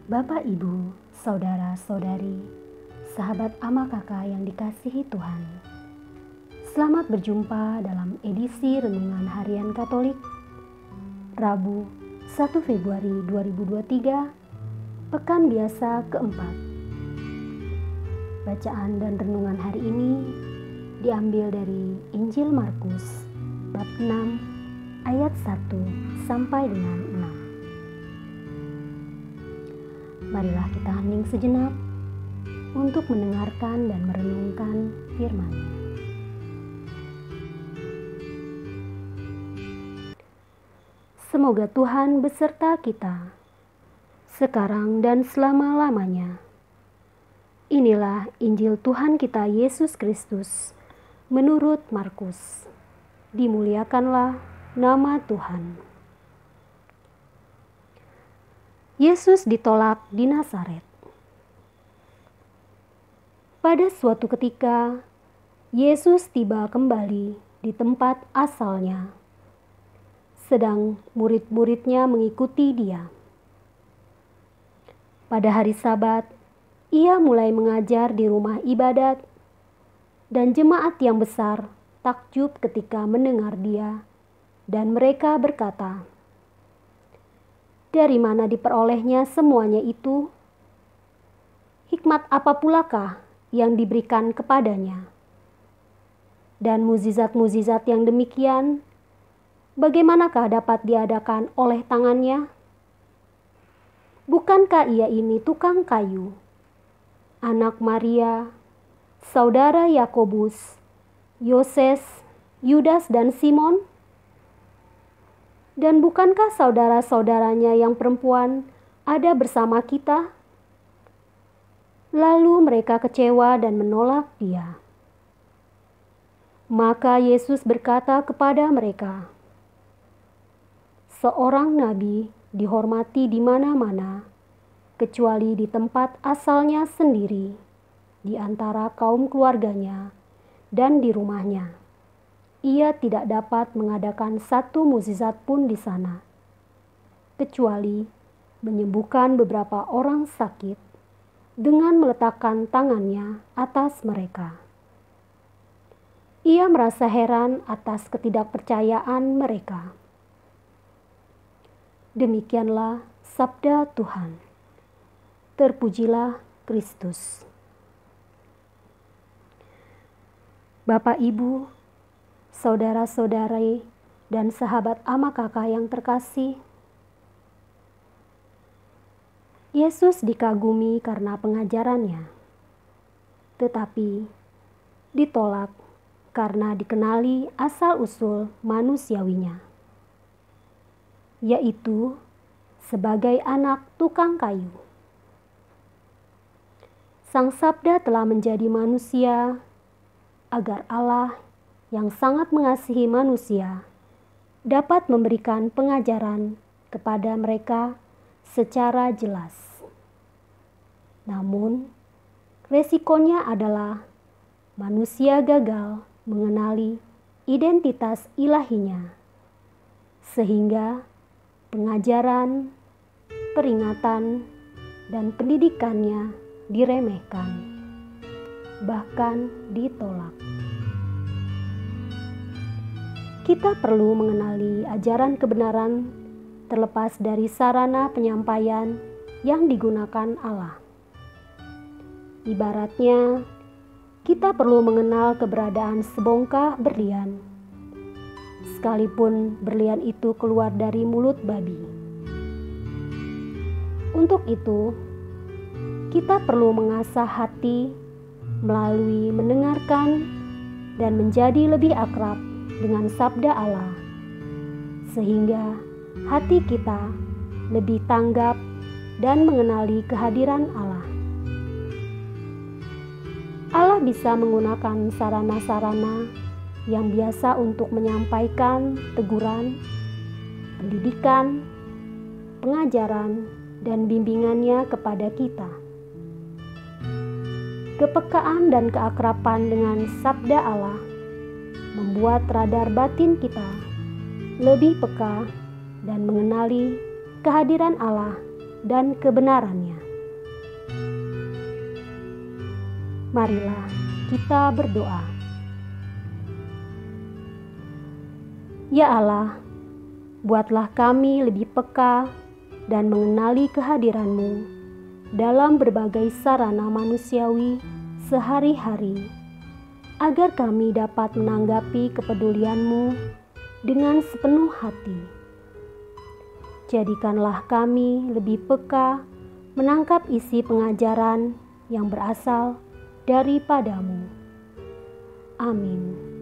Bapak, Ibu, Saudara-saudari, sahabat ama kakak yang dikasihi Tuhan. Selamat berjumpa dalam edisi Renungan Harian Katolik, Rabu 1 Februari 2023, Pekan Biasa keempat. Bacaan dan renungan hari ini diambil dari Injil Markus, bab 6, ayat 1 sampai dengan 6. Marilah kita hening sejenak untuk mendengarkan dan merenungkan firman-Nya. Semoga Tuhan beserta kita, sekarang dan selama-lamanya. Inilah Injil Tuhan kita Yesus Kristus menurut Markus. Dimuliakanlah nama Tuhan. Yesus ditolak di Nazaret. Pada suatu ketika, Yesus tiba kembali di tempat asalnya, sedang murid-muridnya mengikuti Dia. Pada hari Sabat, Ia mulai mengajar di rumah ibadat, dan jemaat yang besar takjub ketika mendengar Dia, dan mereka berkata, "Dari mana diperolehnya semuanya itu? Hikmat apa pulakah yang diberikan kepadanya? Dan mukjizat-mukjizat yang demikian, bagaimanakah dapat diadakan oleh tangannya? Bukankah Ia ini tukang kayu, anak Maria, saudara Yakobus, Yoses, Yudas dan Simon? Dan bukankah saudara-saudaranya yang perempuan ada bersama kita?" Lalu mereka kecewa dan menolak Dia. Maka Yesus berkata kepada mereka, "Seorang nabi dihormati di mana-mana, kecuali di tempat asalnya sendiri, di antara kaum keluarganya, dan di rumahnya. Ia tidak dapat mengadakan satu mukjizat pun di sana, kecuali menyembuhkan beberapa orang sakit dengan meletakkan tangannya atas mereka." Ia merasa heran atas ketidakpercayaan mereka. Demikianlah sabda Tuhan. Terpujilah Kristus. Bapak, Ibu, saudara-saudari, dan sahabat ama kakak yang terkasih, Yesus dikagumi karena pengajarannya, tetapi ditolak karena dikenali asal-usul manusiawinya, yaitu sebagai anak tukang kayu. Sang Sabda telah menjadi manusia agar Allah yang sangat mengasihi manusia dapat memberikan pengajaran kepada mereka secara jelas. Namun, resikonya adalah manusia gagal mengenali identitas ilahinya, sehingga pengajaran, peringatan, dan pendidikannya diremehkan, bahkan ditolak. Kita perlu mengenali ajaran kebenaran terlepas dari sarana penyampaian yang digunakan Allah. Ibaratnya, kita perlu mengenal keberadaan sebongkah berlian, sekalipun berlian itu keluar dari mulut babi. Untuk itu, kita perlu mengasah hati melalui mendengarkan dan menjadi lebih akrab dengan sabda Allah, sehingga hati kita lebih tanggap dan mengenali kehadiran Allah. Allah bisa menggunakan sarana-sarana yang biasa untuk menyampaikan teguran, pendidikan, pengajaran, dan bimbingannya kepada kita. Kepekaan dan keakraban dengan sabda Allah membuat radar batin kita lebih peka dan mengenali kehadiran Allah dan kebenarannya. Marilah kita berdoa. Ya Allah, buatlah kami lebih peka dan mengenali kehadiran-Mu dalam berbagai sarana manusiawi sehari-hari, agar kami dapat menanggapi kepedulian-Mu dengan sepenuh hati. Jadikanlah kami lebih peka menangkap isi pengajaran yang berasal daripada-Mu. Amin.